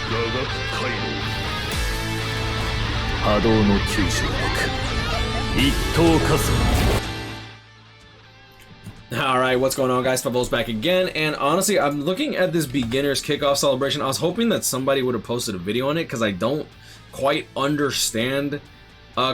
波動の96一等加速 Alright, what's going on, guys? Fabulous back again, and honestly, I'm looking at this beginner's kickoff celebration. I was hoping that somebody would have posted a video on it, because I don't quite understand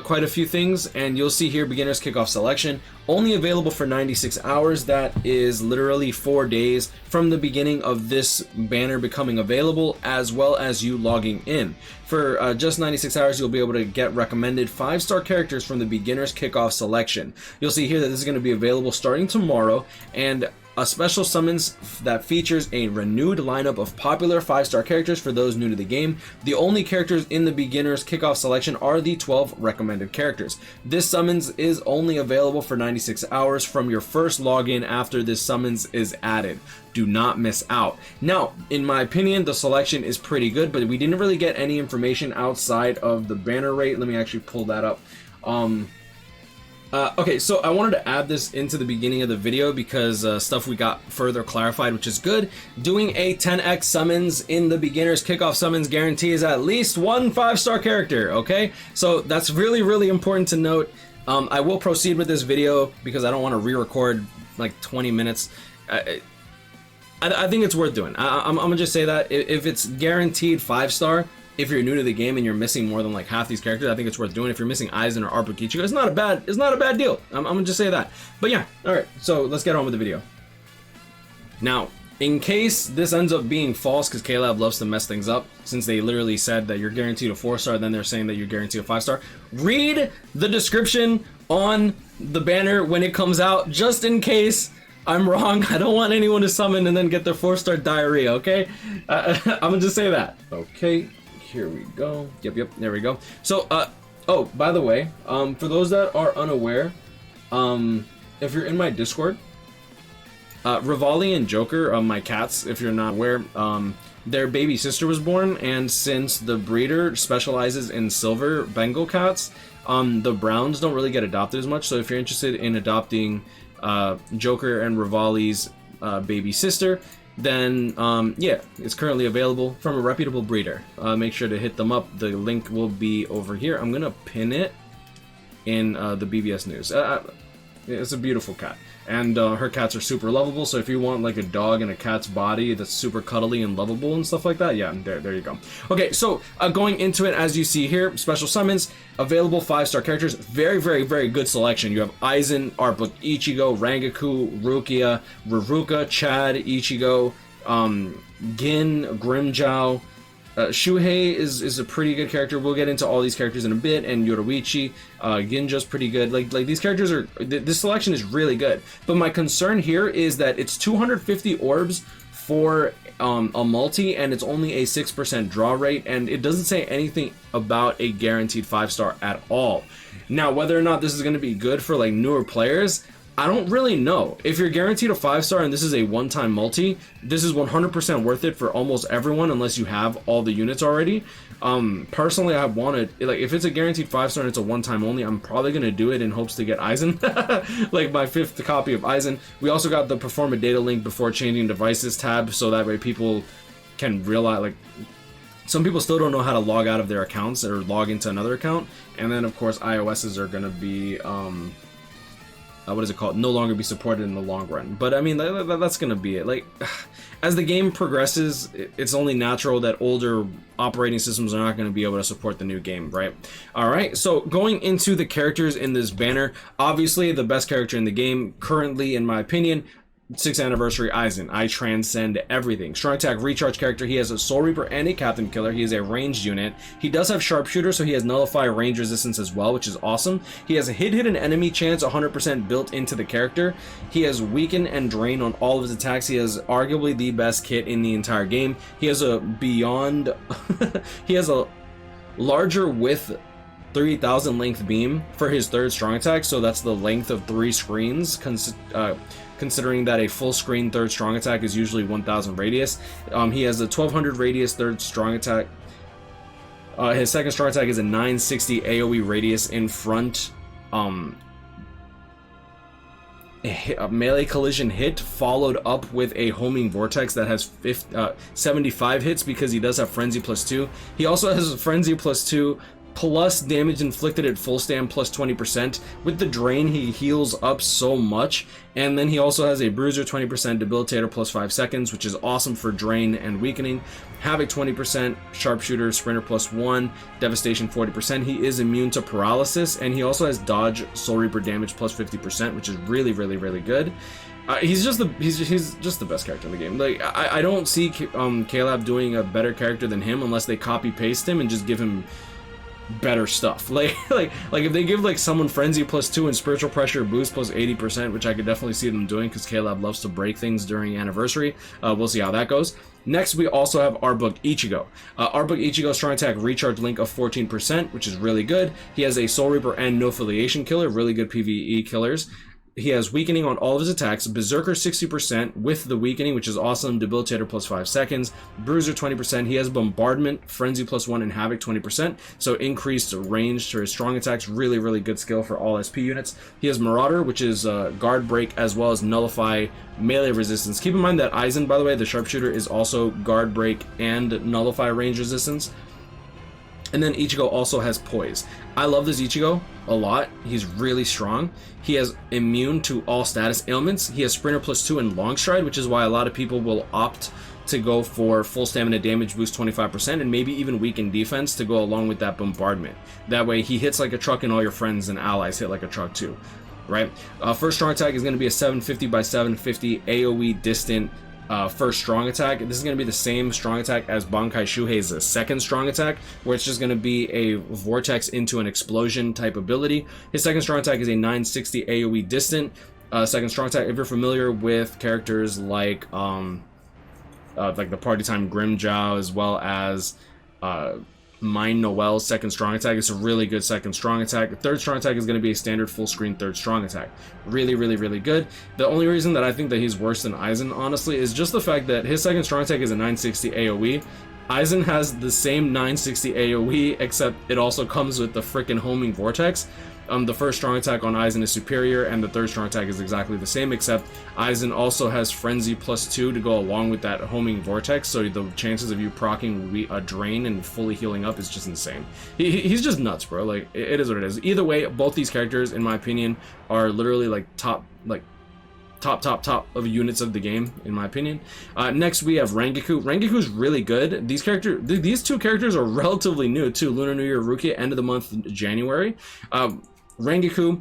quite a few things, and you'll see here, beginner's kickoff selection, only available for 96 hours. That is literally 4 days from the beginning of this banner becoming available, as well as you logging in. For just 96 hours, you'll be able to get recommended 5-star characters from the beginner's kickoff selection. You'll see here that this is going to be available starting tomorrow, and a special summons that features a renewed lineup of popular 5-star characters for those new to the game. The only characters in the beginner's kickoff selection are the 12 recommended characters. This summons is only available for 96 hours from your first login after this summons is added. Do not miss out. Now, in my opinion, the selection is pretty good, but we didn't really get any information outside of the banner rate. Let me actually pull that up. Okay, so I wanted to add this into the beginning of the video because stuff we got further clarified, which is good. Doing a 10x summons in the beginner's kickoff summons guarantees at least one 5-star character, okay? So that's really, really important to note. I will proceed with this video because I don't want to re-record like 20 minutes. I think it's worth doing. I'm gonna just say that if it's guaranteed 5-star, if you're new to the game and you're missing more than like half these characters, I think it's worth doing. If you're missing Aizen or Arp or Ichigo, it's not a bad deal. I'm gonna just say that. But yeah, all right. So let's get on with the video. Now, in case this ends up being false, because K-Lab loves to mess things up, since they literally said that you're guaranteed a 4-star, then they're saying that you're guaranteed a 5-star. Read the description on the banner when it comes out, just in case I'm wrong. I don't want anyone to summon and then get their 4-star diarrhea. Okay, I'm gonna just say that. Okay. Here we go. Yep, there we go. So, oh, by the way, for those that are unaware, if you're in my Discord, Rivali and Joker, my cats, if you're not aware, their baby sister was born, and since the breeder specializes in silver Bengal cats, the browns don't really get adopted as much. So if you're interested in adopting Joker and Rivali's baby sister, then yeah, it's currently available from a reputable breeder. Make sure to hit them up. The link will be over here. I'm gonna pin it in the BBS news. It's a beautiful cat, and her cats are super lovable. So if you want like a dog and a cat's body that's super cuddly and lovable and stuff like that, yeah, there you go. Okay, so going into it, as you see here, special summons, available 5-star characters, very, very, very good selection. You have Aizen, Arp, Ichigo, Rangaku, Rukia, Ruruka, Chad, Ichigo, Gin, Grimjow. Shuhei is a pretty good character. We'll get into all these characters in a bit, and Yoruichi, Ginjo's pretty good. Like these characters are, this selection is really good. But my concern here is that it's 250 orbs for a multi, and it's only a 6% draw rate, and it doesn't say anything about a guaranteed 5-star at all. Now, whether or not this is going to be good for like newer players, I don't really know. If you're guaranteed a 5-star and this is a one-time multi, this is 100% worth it for almost everyone, unless you have all the units already. Personally, I wanted, like, if it's a guaranteed 5-star and it's a one-time only, I'm probably gonna do it in hopes to get Aizen, like my 5th copy of Aizen. We also got the perform a data link before changing devices tab, so that way people can realize, like, some people still don't know how to log out of their accounts or log into another account. And then of course iOSs are gonna be what is it called? No longer be supported in the long run. But I mean, that's gonna be it. Like, as the game progresses, it's only natural that older operating systems are not going to be able to support the new game, right? All right, so going into the characters in this banner, obviously the best character in the game currently, in my opinion, 6th anniversary Aizen. I transcend everything. Strong attack recharge character. He has a Soul Reaper and a Captain Killer. He is a ranged unit. He does have Sharpshooter, so he has nullify range resistance as well, which is awesome. He has a hit an enemy chance 100% built into the character. He has weaken and drain on all of his attacks. He has arguably the best kit in the entire game. He has a beyond he has a larger width 3000 length beam for his 3rd strong attack, so that's the length of 3 screens, considering that a full screen 3rd strong attack is usually 1000 radius. He has a 1200 radius 3rd strong attack. His 2nd strong attack is a 960 AoE radius in front. a melee collision hit followed up with a homing vortex that has 75 hits because he does have frenzy +2. He also has frenzy +2 plus damage inflicted at full stand plus 20%. With the drain, he heals up so much. And then he also has a bruiser 20%, debilitator plus 5 seconds, which is awesome for drain and weakening. Havoc 20%, sharpshooter, sprinter plus 1, devastation 40%. He is immune to paralysis, and he also has dodge, soul reaper damage plus 50%, which is really good. He's just the best character in the game. Like I don't see Caleb doing a better character than him unless they copy paste him and just give him better stuff. Like if they give like someone frenzy +2 and spiritual pressure boost plus 80%, which I could definitely see them doing because Caleb loves to break things during anniversary. We'll see how that goes. Next, we also have our book Ichigo. Our book Ichigo strong attack recharge link of 14%, which is really good. He has a soul reaper and no affiliation killer, really good PvE killers. He has weakening on all of his attacks, berserker 60% with the weakening, which is awesome, debilitator plus 5 seconds, bruiser 20%. He has bombardment, frenzy +1, and havoc 20%, so increased range to his strong attacks. Really good skill for all SP units. He has marauder, which is guard break as well as nullify melee resistance. Keep in mind that Aizen, by the way, the sharpshooter, is also guard break and nullify range resistance. And then Ichigo also has poise. I love this Ichigo a lot. He's really strong. He has immune to all status ailments. He has sprinter +2 and long stride, which is why a lot of people will opt to go for full stamina damage boost 25% and maybe even weaken defense to go along with that bombardment. That way he hits like a truck and all your friends and allies hit like a truck too, right? First strong attack is going to be a 750 by 750 AoE distant first strong attack. This is going to be the same strong attack as Bankai Shuhei's second strong attack, where it's just going to be a vortex into an explosion type ability. His second strong attack is a 960 AoE distant second strong attack. If you're familiar with characters like the Party Time Grimjow as well as Mine Noel's second strong attack, it's a really good second strong attack. The third strong attack is going to be a standard full screen third strong attack. Really good. The only reason that I think that he's worse than Aizen, honestly, is just the fact that his second strong attack is a 960 AoE. Aizen has the same 960 AoE, except it also comes with the freaking homing vortex. The first strong attack on Aizen is superior, and the third strong attack is exactly the same, except Aizen also has frenzy +2 to go along with that homing vortex, so the chances of you proccing a drain and fully healing up is just insane. He's just nuts, bro. Like, it is what it is. Either way, both these characters, in my opinion, are literally like top of units of the game, in my opinion. Next we have Rengoku. Rengoku's really good. These two characters are relatively new too. Lunar New Year, Rukia, end of the month, January. Rengoku,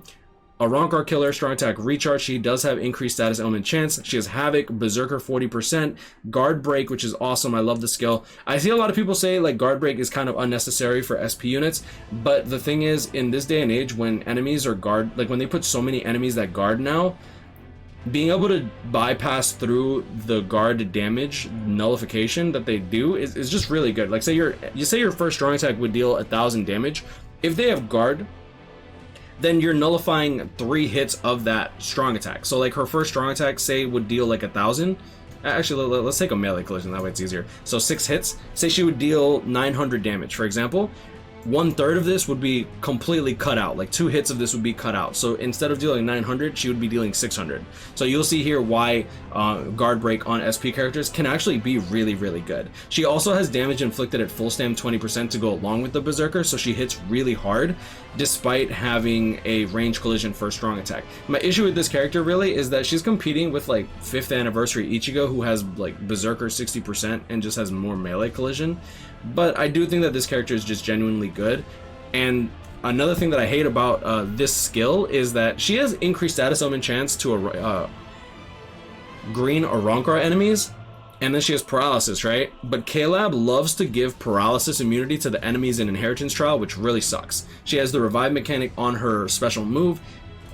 a Rancor killer, strong attack recharge. She does have increased status element chance. She has havoc, berserker 40%, guard break, which is awesome. I love the skill. I see a lot of people say like guard break is kind of unnecessary for SP units, but the thing is, in this day and age, when enemies are when they put so many enemies that guard now, being able to bypass through the guard damage nullification that they do is just really good. Like, say your first strong attack would deal 1,000 damage. If they have guard, then you're nullifying 3 hits of that strong attack. So like her first strong attack, say, would deal like 1,000. Actually, let's take a melee collision, that way it's easier. So 6 hits, say she would deal 900 damage, for example. 1/3 of this would be completely cut out. Like 2 hits of this would be cut out. So instead of dealing 900, she would be dealing 600. So you'll see here why guard break on SP characters can actually be really good. She also has damage inflicted at full stam 20% to go along with the berserker, so she hits really hard despite having a range collision first strong attack. My issue with this character really is that she's competing with like 5th anniversary Ichigo, who has like berserker 60% and just has more melee collision. But I do think that this character is just genuinely good. And another thing that I hate about this skill is that she has increased status element chance to green or Rancor enemies, and then she has paralysis, right? But Caleb loves to give paralysis immunity to the enemies in Inheritance Trial, which really sucks. She has the revive mechanic on her special move.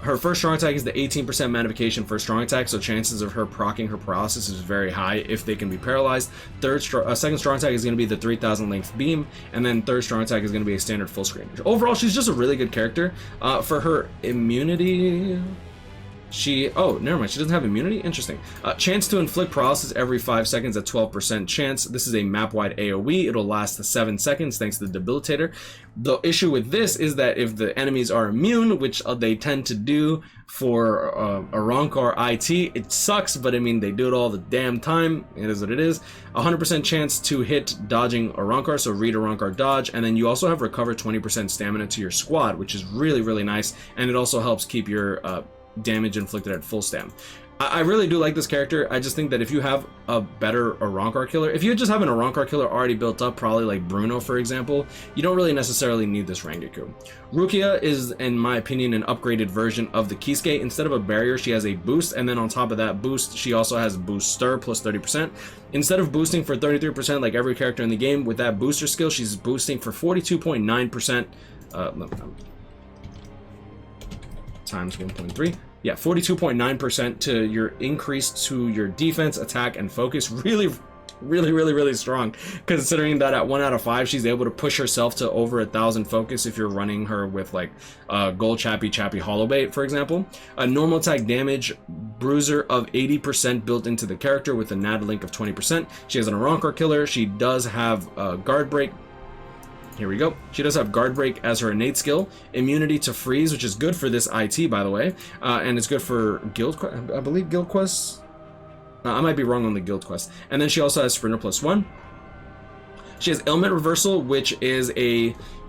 Her first strong attack is the 18% magnification for strong attack, so chances of her proccing her paralysis is very high if they can be paralyzed. Second strong attack is going to be the 3000 length beam, and then third strong attack is going to be a standard full screen. Overall, she's just a really good character. For her immunity, Oh, never mind. She doesn't have immunity? Interesting. Chance to inflict paralysis every 5 seconds at 12% chance. This is a map-wide AoE. It'll last 7 seconds thanks to the debilitator. The issue with this is that if the enemies are immune, which they tend to do for Arrancar IT, it sucks, but I mean, they do it all the damn time. It is what it is. 100% chance to hit dodging Arrancar, so read Arrancar dodge, and then you also have recover 20% stamina to your squad, which is really, really nice, and it also helps keep your damage inflicted at full stam. I really do like this character. I just think that if you have a better Arrancar killer, if you just have an Arrancar killer already built up, probably like Bruno for example, you don't really necessarily need this Rangaku. Rukia is, in my opinion, an upgraded version of the Kisuke. Instead of a barrier, she has a boost, and then on top of that boost, she also has booster plus 30%. Instead of boosting for 33% like every character in the game, with that booster skill, she's boosting for 42.9%. Times 1.3. Yeah, 42.9% to your increase to your defense, attack, and focus. Really strong, considering that at 1 out of 5 she's able to push herself to over 1,000 focus if you're running her with like Gold Chappy Hollow Bait, for example. A normal attack damage bruiser of 80% built into the character with a NAD link of 20%. She has an Arrancar killer. She does have guard break. Here we go. She does have Guard Break as her innate skill, immunity to freeze, which is good for this IT, by the way, and it's good for I believe guild quests. I might be wrong on the guild quest. And then she also has Sprinter plus 1. She has Ailment Reversal, which is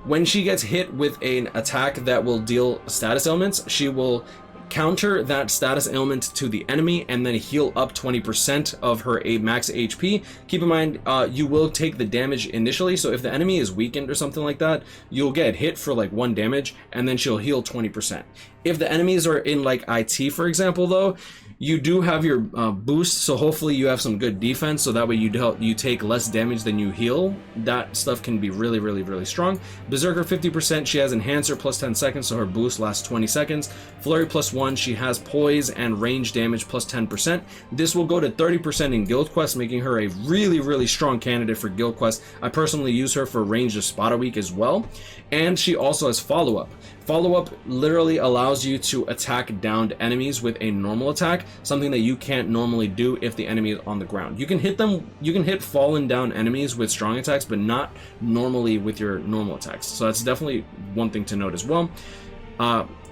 when she gets hit with an attack that will deal status ailments, she will counter that status ailment to the enemy and then heal up 20% of her max HP. Keep in mind, you will take the damage initially, so if the enemy is weakened or something like that, you'll get hit for like 1 damage and then she'll heal 20%. If the enemies are in like IT, for example, though, you do have your boost, so hopefully you have some good defense, so that way you take less damage than you heal. That stuff can be really strong. Berserker 50%, she has Enhancer plus 10 seconds, so her boost lasts 20 seconds. Flurry plus 1, she has Poise and range damage plus 10%. This will go to 30% in Guild Quest, making her a really strong candidate for Guild Quest. I personally use her for range of spot a week as well. And she also has Follow-Up. Follow-Up literally allows you to attack downed enemies with a normal attack, something that you can't normally do if the enemy is on the ground. You can hit fallen down enemies with strong attacks, but not normally with your normal attacks. So that's definitely one thing to note as well.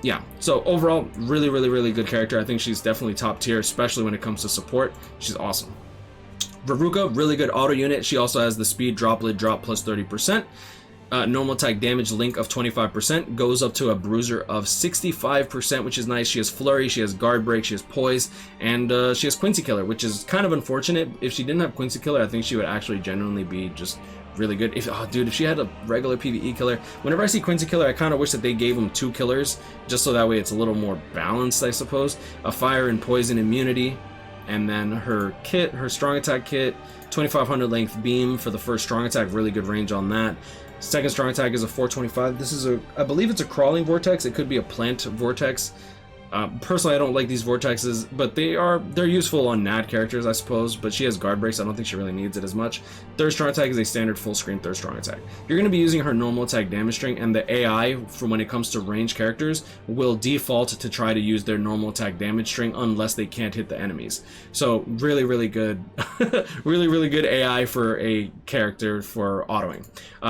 Yeah, so overall, really good character. I think she's definitely top tier, especially when it comes to support. She's awesome. Rukia, really good auto unit. She also has the speed droplet drop plus 30%. Normal attack damage link of 25%, goes up to a bruiser of 65%, which is nice. She has Flurry, she has Guard Break, she has Poise, and she has Quincy Killer, which is kind of unfortunate. If she didn't have Quincy Killer, I think she would actually genuinely be just really good. If she had a regular PvE killer, whenever I see Quincy Killer, I kind of wish that they gave him 2 killers, just so that way it's a little more balanced, I suppose. A Fire and Poison immunity, and then her kit, her strong attack kit, 2500 length beam for the first strong attack, really good range on that. Second strong attack is a 425. This is I believe it's a crawling vortex. It could be a plant vortex. Personally, I don't like these vortexes, but they're useful on NAD characters, I suppose. But she has guard breaks. I don't think she really needs it as much. Third strong attack is a standard full screen third strong attack. You're going to be using her normal attack damage string, and the AI for when it comes to range characters will default to try to use their normal attack damage string unless they can't hit the enemies. So really good, really good AI for a character for autoing.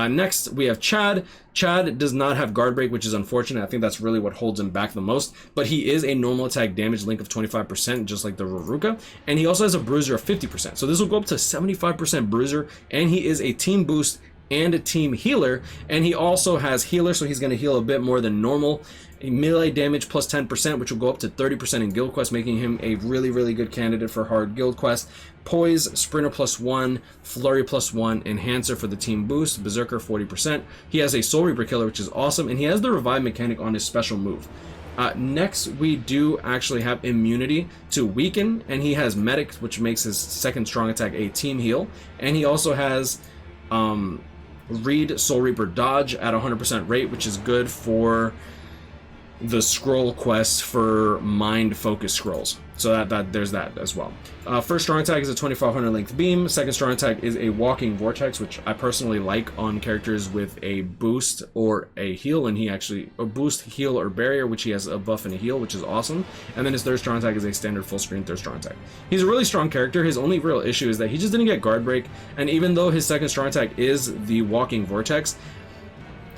Next we have Chad. Chad does not have guard break, which is unfortunate. I think that's really what holds him back the most, but he is a normal attack damage link of 25%, just like the Rukia, and he also has a bruiser of 50%. So this will go up to 75% bruiser, and he is a team boost and a team healer, and he also has healer, so he's going to heal a bit more than normal. A melee damage plus 10%, which will go up to 30% in Guild Quest, making him a really good candidate for hard Guild Quest. Poise, Sprinter plus 1, Flurry plus 1, Enhancer for the team boost, Berserker 40%. He has a Soul Reaper killer, which is awesome, and he has the revive mechanic on his special move. Next, we do actually have immunity to weaken, and he has Medic, which makes his second strong attack a team heal, and he also has Read Soul Reaper dodge at 100% rate, which is good for the scroll quest for mind focus scrolls. So there's that as well. First strong attack is a 2500 length beam. Second strong attack is a walking vortex, which I personally like on characters with a boost or a heal, and he actually a boost, heal, or barrier, which he has a buff and a heal, which is awesome. And then his third strong attack is a standard full screen third strong attack. He's a really strong character. His only real issue is that he just didn't get guard break, and even though his second strong attack is the walking vortex,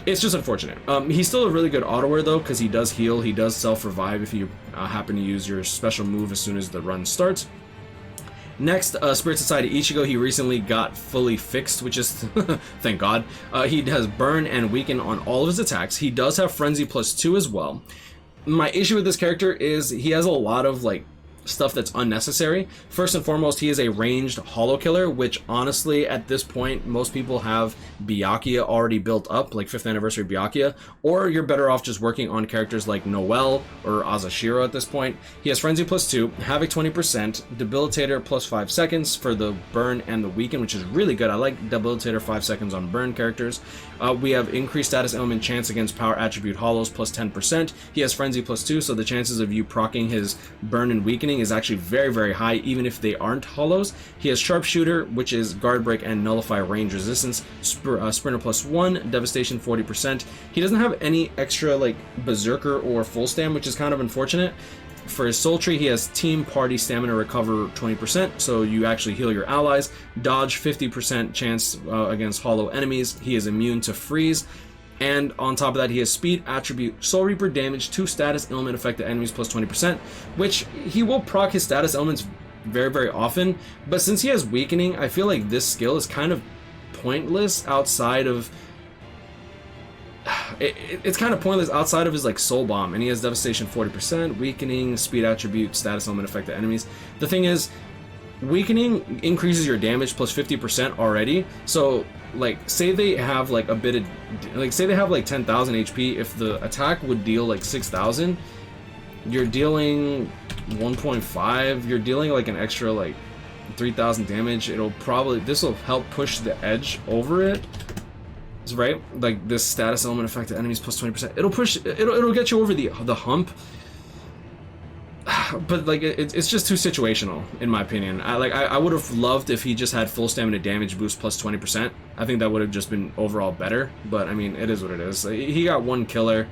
it's just unfortunate. He's still a really good autoer though, because he does heal, he does self-revive if you happen to use your special move as soon as the run starts. Next, Spirit Society Ichigo, he recently got fully fixed, which is, thank God. He has burn and weaken on all of his attacks. He does have Frenzy +2 as well. My issue with this character is he has a lot of like stuff that's unnecessary. First and foremost, he is a ranged holo killer, which honestly at this point most people have Byakuya already built up, like 5th anniversary Byakuya, or you're better off just working on characters like Noel or Azashiro at this point. He has Frenzy +2, Havoc 20%, Debilitator +5 seconds for the burn and the weaken, which is really good. I like Debilitator 5 seconds on burn characters. We have increased status element chance against power attribute holos +10%. He has Frenzy +2, so the chances of you proccing his burn and weakening is actually very, very high, even if they aren't holos. He has Sharpshooter, which is guard break and nullify range resistance, Sprinter +1, Devastation 40%. He doesn't have any extra like Berserker or Full Stam, which is kind of unfortunate. For his Soul Tree, he has Team Party Stamina Recover 20%, so you actually heal your allies. Dodge 50% chance against hollow enemies. He is immune to freeze. And on top of that, he has Speed, Attribute, Soul Reaper damage to status element affected enemies +20%, which he will proc his status elements very, very often. But since he has Weakening, I feel like this skill is kind of pointless outside of... It's kind of pointless outside of his like Soul Bomb, and he has Devastation 40%, Weakening, Speed Attribute, status element affected enemies. The thing is, Weakening increases your damage +50% already, so like say they have like a bit of like say they have like 10,000 HP, if the attack would deal like 6,000, you're dealing 1.5, you're dealing like an extra like 3,000 damage. This will help push the edge over it, right? Like this status element affected enemies +20%, it'll get you over the hump. But like it's just too situational in my opinion. I would have loved if he just had full stamina damage boost +20%. I think that would have just been overall better, but I mean, it is what it is. He got one killer,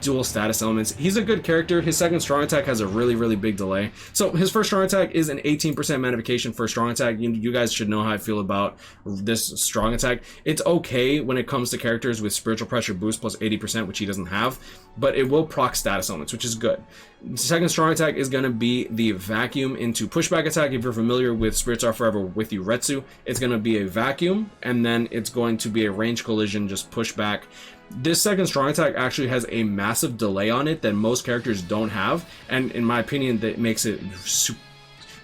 dual status elements. He's a good character. His second strong attack has a really, really big delay. So his first strong attack is an 18% magnification for strong attack. You guys should know how I feel about this strong attack. It's okay when it comes to characters with spiritual pressure boost +80%, which he doesn't have, but it will proc status elements, which is good. The second strong attack is going to be the vacuum into pushback attack. If you're familiar with Spirits Are Forever with Yuretsu, it's going to be a vacuum, and then it's going to be a range collision, just pushback. This second strong attack actually has a massive delay on it that most characters don't have, and in my opinion that makes it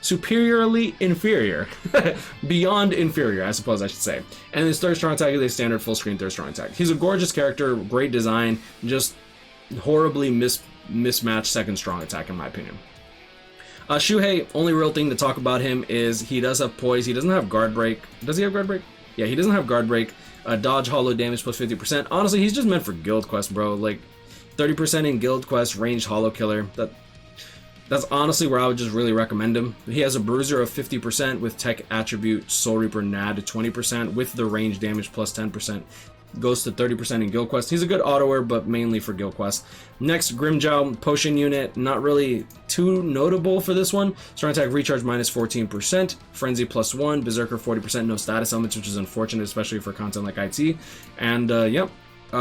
superiorly inferior. Beyond inferior, I suppose I should say. And his third strong attack is a standard full screen third strong attack. He's a gorgeous character, great design, just horribly mismatched second strong attack in my opinion. Shuhei, only real thing to talk about him is he does have poise. He doesn't have guard break. Does he have guard break? Yeah, he doesn't have guard break. Dodge hollow damage +50%. Honestly, he's just meant for guild quest, bro. Like 30% in guild quest, ranged hollow killer. That's honestly where I would just really recommend him. He has a bruiser of 50% with tech attribute Soul Reaper NAD 20% with the range damage +10%. Goes to 30% in guild quest. He's a good autoer, but mainly for guild quest. Next, Grimjow potion unit, not really too notable for this one. Strong attack recharge -14%, frenzy +1, berserker 40%, no status elements, which is unfortunate, especially for content like IT. And yep,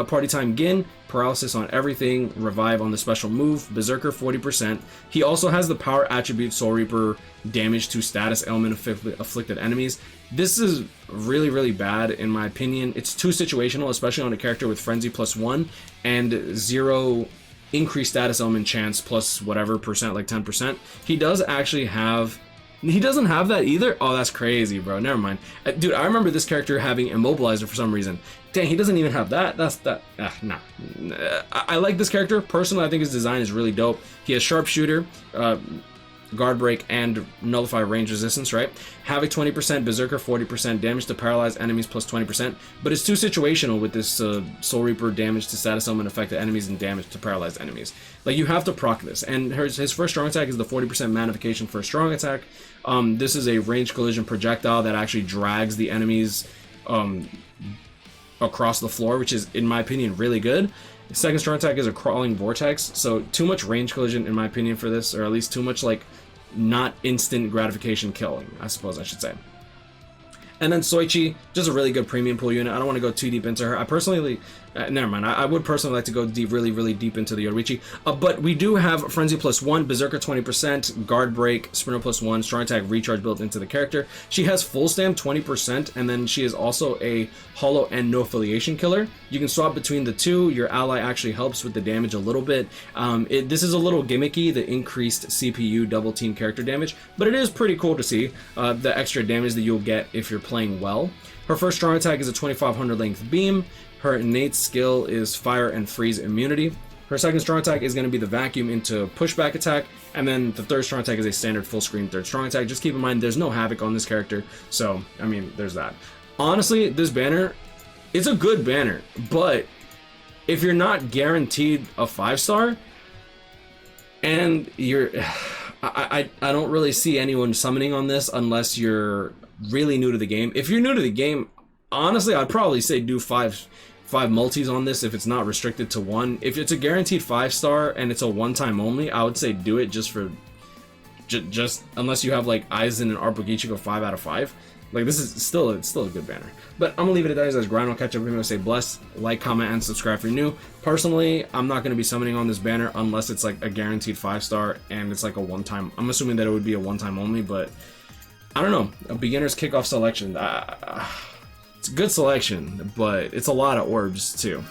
party time Gin, paralysis on everything, revive on the special move, berserker 40%. He also has the power attribute Soul Reaper damage to status element afflicted enemies. This is really, really bad in my opinion. It's too situational, especially on a character with frenzy +1 and 0 increased status element chance plus whatever percent, like 10%. He does actually have... He doesn't have that either? Oh, that's crazy, bro. Never mind. Dude, I remember this character having Immobilizer for some reason. Dang, he doesn't even have that. Nah. I like this character. Personally, I think his design is really dope. He has Sharpshooter. guard break, and nullify range resistance, right? Havoc 20%, Berserker 40%, damage to paralyzed enemies plus 20%, but it's too situational with this Soul Reaper damage to status element affected enemies and damage to paralyzed enemies. Like, you have to proc this, and his first strong attack is the 40% magnification for a strong attack. This is a ranged collision projectile that actually drags the enemies across the floor, which is, in my opinion, really good. Second strong attack is a crawling vortex, so too much range collision in my opinion for this, or at least too much like not instant gratification killing, I suppose I should say. And then Soichi, just a really good premium pool unit. I don't want to go too deep into her. I personally, never mind. I would personally like to go deep, really deep into the Yoruichi. But we do have Frenzy +1, Berserker 20%, Guard Break, Sprinter +1, Strong Attack, Recharge built into the character. She has Full Stam 20%, and then she is also a Hollow and No Affiliation killer. You can swap between the two. Your ally actually helps with the damage a little bit. This is a little gimmicky, the increased CPU double team character damage, but it is pretty cool to see the extra damage that you'll get if you're playing well. Her first strong attack is a 2500 length beam. Her innate skill is fire and freeze immunity. Her second strong attack is going to be the vacuum into pushback attack, and then the third strong attack is a standard full screen third strong attack. Just keep in mind there's no havoc on this character, so I mean there's that. Honestly, this banner, it's a good banner, but if you're not guaranteed a 5-star and you're I don't really see anyone summoning on this unless you're really new to the game. If you're new to the game, honestly, I'd probably say do five multis on this if it's not restricted to one. If it's a guaranteed 5-star and it's a one-time only, I would say do it just for just unless you have like Aizen and Art Book Ichigo 5 out of 5. Like, this is still a good banner. But I'm gonna leave it at that. As grind, I'll catch up with you. Say bless, like, comment, and subscribe if you're new. Personally, I'm not gonna be summoning on this banner unless it's like a guaranteed 5-star and it's like a one-time. I'm assuming that it would be a one-time only, but I don't know. A beginner's kickoff selection. It's a good selection, but it's a lot of orbs too.